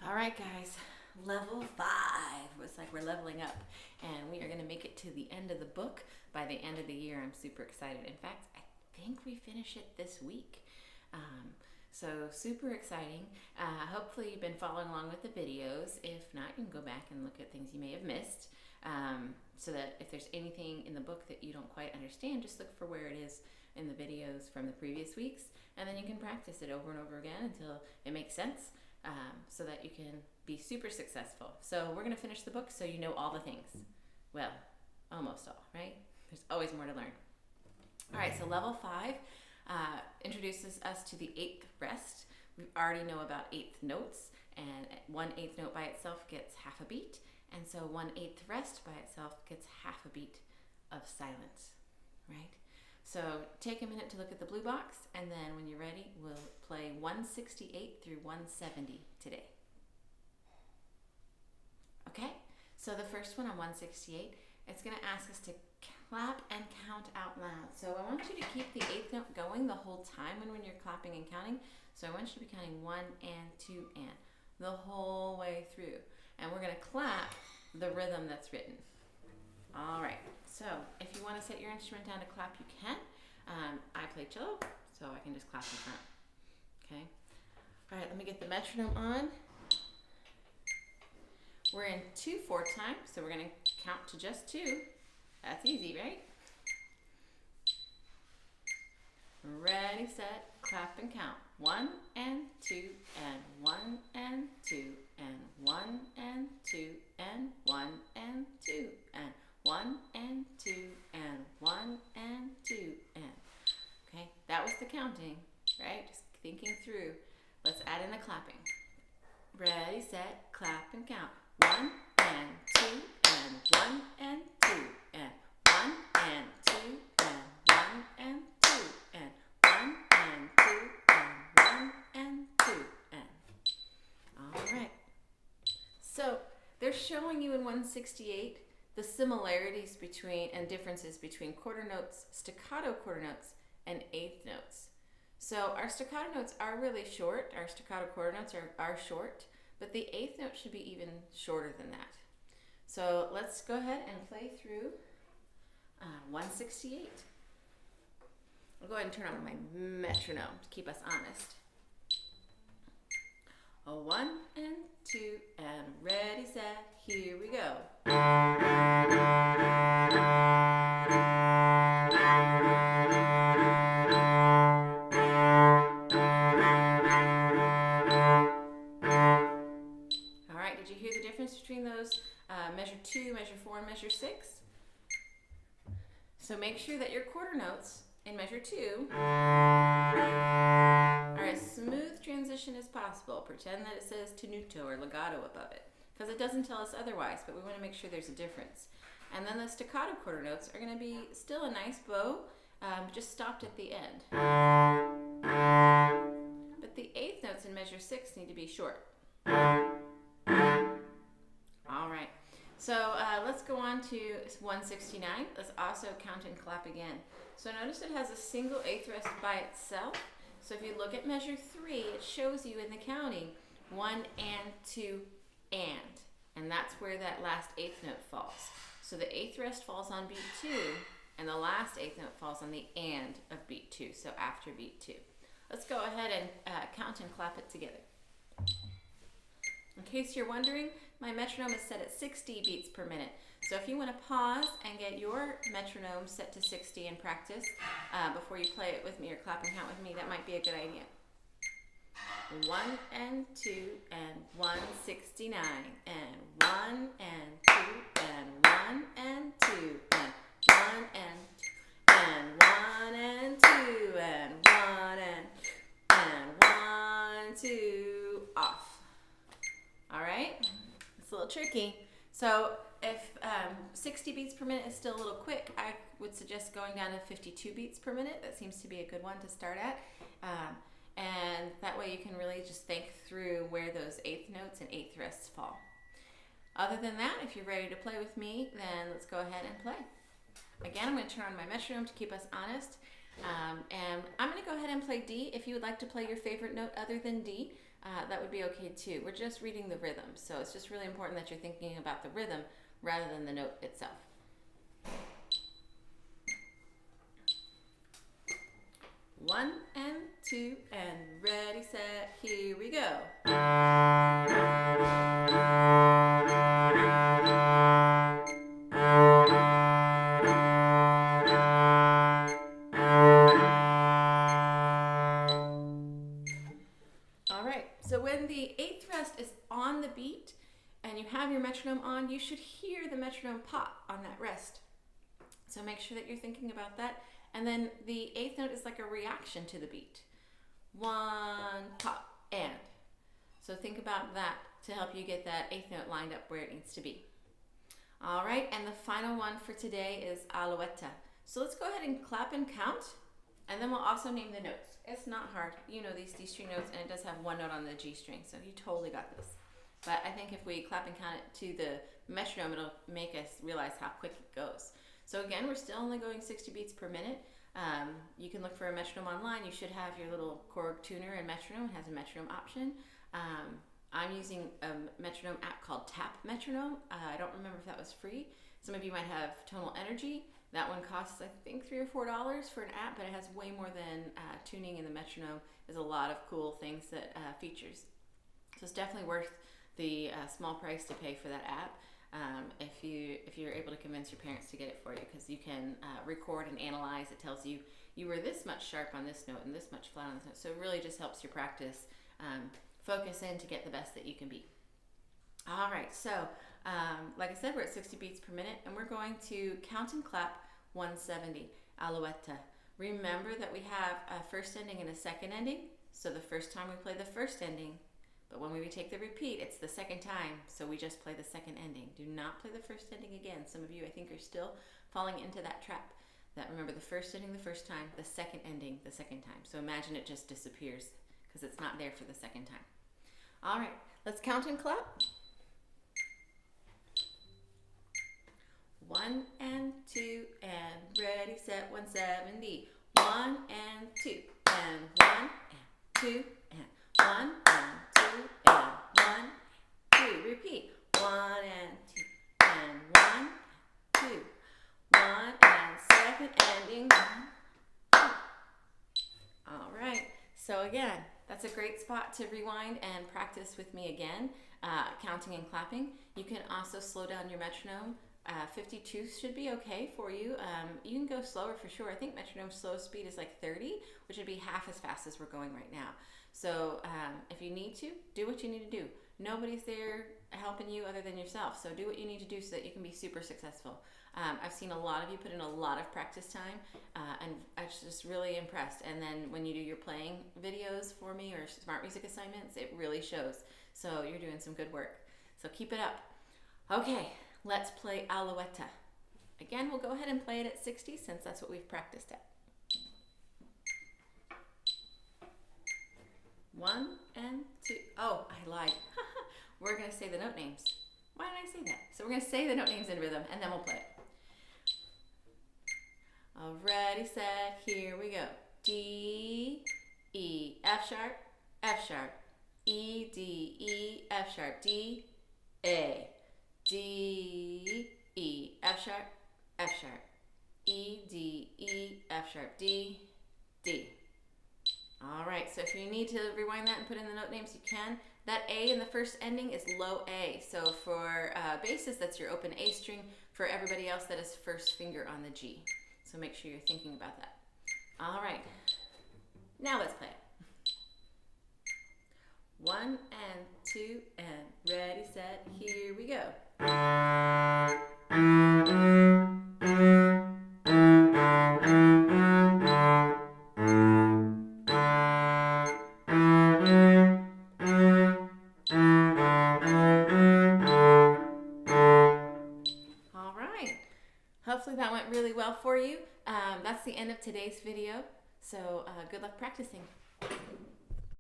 All right, guys, level 5. It's like we're leveling up, and we are going to make it to the end of the book by the end of the year. I'm super excited. In fact, I think we finish it this week. So super exciting. Hopefully you've been following along with the videos. If not, you can go back and look at things you may have missed, so that if there's anything in the book that you don't quite understand, just look for where it is in the videos from the previous weeks, and then you can practice it over and over again until it makes sense, so that you can be super successful. So we're going to finish the book so you know all the things. Well, almost all, right? There's always more to learn. All right, so level 5 introduces us to the 8th rest. We already know about 8th notes, and 1/8 note by itself gets half a beat, and so 1/8 rest by itself gets half a beat of silence, right? So take a minute to look at the blue box, and then when you're ready, we'll play 168 through 170 today. Okay, so the first one on 168, it's going to ask us to clap and count out loud. So I want you to keep the 8th note going the whole time when you're clapping and counting. So I want you to be counting 1 and 2 and the whole way through. And we're going to clap the rhythm that's written. All right, so if you want to set your instrument down to clap, you can. I play cello, so I can just clap in front. Okay. All right, let me get the metronome on. We're in 2/4 time, so we're going to count to just 2. That's easy, right? Ready, set, clap, and count. 1 and 2 and 1 and 2 and 1 and 2 and 1 and 2 and 1 and 2 and 1 and 2 and. Okay, that was the counting, right? Just thinking through. Let's add in the clapping. Ready, set, clap, and count. 1 and 2 and 1 and 2 and 1 and 2 and 1 and 2 and 1 and 2 and 1 and 2 and. All right. So they're showing you in 168 the similarities between and differences between quarter notes, staccato quarter notes, and 8th notes. So our staccato notes are really short. Our staccato quarter notes are short, but the 8th note should be even shorter than that. So let's go ahead and play through 168. I'll go ahead and turn on my metronome to keep us honest. 1 and 2 and ready, set, here we go. All right, did you hear the difference between those measure 2, measure 4, and measure 6? So make sure that your quarter notes in measure 2 are as smooth transition as possible. Pretend that it says tenuto or legato above it, because it doesn't tell us otherwise, but we want to make sure there's a difference. And then the staccato quarter notes are going to be still a nice bow, just stopped at the end. But the 8th notes in measure 6 need to be short. All right, so let's go on to 169. Let's also count and clap again. So notice it has a single 8th rest by itself. So if you look at measure 3, it shows you in the counting 1 and 2 and that's where that last 8th note falls. So the 8th rest falls on beat 2, and the last 8th note falls on the and of beat 2, so after beat 2. Let's go ahead and count and clap it together. In case you're wondering, my metronome is set at 60 beats per minute. So if you want to pause and get your metronome set to 60 and practice before you play it with me or clap and count with me, that might be a good idea. 1 and 2 and 169 and 1 and 2 and 1 and 2 and 1 and 1 and 2 and 1 and 1, 2, off. All right, it's a little tricky. So if 60 beats per minute is still a little quick, I would suggest going down to 52 beats per minute. That seems to be a good one to start at. And that way you can really just think through where those 8th notes and 8th rests fall. Other than that, if you're ready to play with me, then let's go ahead and play. Again, I'm going to turn on my metronome to keep us honest. And I'm going to go ahead and play D. If you would like to play your favorite note other than D, that would be okay too. We're just reading the rhythm, so it's just really important that you're thinking about the rhythm rather than the note itself. 1 and 2 and ready, set, here we go. All right, so when the 8th rest is on the beat and you have your metronome on, you should hear the metronome pop on that rest. So make sure that you're thinking about that. And then the 8th note is like a reaction to the beat. 1, pop, and. So think about that to help you get that 8th note lined up where it needs to be. All right, and the final one for today is Alouetta. So let's go ahead and clap and count, and then we'll also name the notes. It's not hard. You know these D string notes, and it does have one note on the G string, so you totally got this. But I think if we clap and count it to the metronome, it'll make us realize how quick it goes. So again, we're still only going 60 beats per minute. You can look for a metronome online. You should have your little Korg tuner and metronome. It has a metronome option. I'm using a metronome app called Tap Metronome. I don't remember if that was free. Some of you might have Tonal Energy. That one costs, I think, $3 or $4 for an app, but it has way more than tuning in the metronome. There's a lot of cool things that features. So it's definitely worth the small price to pay for that app. If you're able to convince your parents to get it for you, because you can record and analyze. It tells you you were this much sharp on this note and this much flat on this note. So it really just helps your practice focus in to get the best that you can be. All right, so like I said, we're at 60 beats per minute, and we're going to count and clap 170, Alouetta. Remember that we have a first ending and a second ending. So the first time we play the first ending, but when we take the repeat, it's the second time, so we just play the second ending. Do not play the first ending again. Some of you, I think, are still falling into that trap. That remember the first ending the first time, the second ending the second time. So imagine it just disappears because it's not there for the second time. All right, let's count and clap. 1 and 2 and ready, set, 170. 1 and 2 and 1 and 2 and 1 and 2 and 1, 2. Repeat. 1 and 2 and 1, 2. 1 and second ending. 1, 2. All right. So again, that's a great spot to rewind and practice with me again, counting and clapping. You can also slow down your metronome. 52 should be okay for you. You can go slower for sure. I think metronome slow speed is like 30, which would be half as fast as we're going right now. So if you need to, do what you need to do. Nobody's there helping you other than yourself. So do what you need to do so that you can be super successful. I've seen a lot of you put in a lot of practice time, and I was just really impressed. And then when you do your playing videos for me or smart music assignments, it really shows. So you're doing some good work. So keep it up. Okay, let's play Alouetta. Again, we'll go ahead and play it at 60 since that's what we've practiced at. 1 and 2. Oh, I lied. We're going to say the note names. Why did I say that? So we're going to say the note names in rhythm, and then we'll play it. Already, set, here we go. D, E, F sharp, E, D, E, F sharp, D, A, D, E, F sharp, E, D, E, F sharp, D, D. All right, so if you need to rewind that and put in the note names, you can. That A in the first ending is low A. So for basses, that's your open A string. For everybody else, that is first finger on the G. So make sure you're thinking about that. All right, now let's play it. 1 and 2 and ready, set, here we go. Hopefully that went really well for you. That's the end of today's video. So good luck practicing.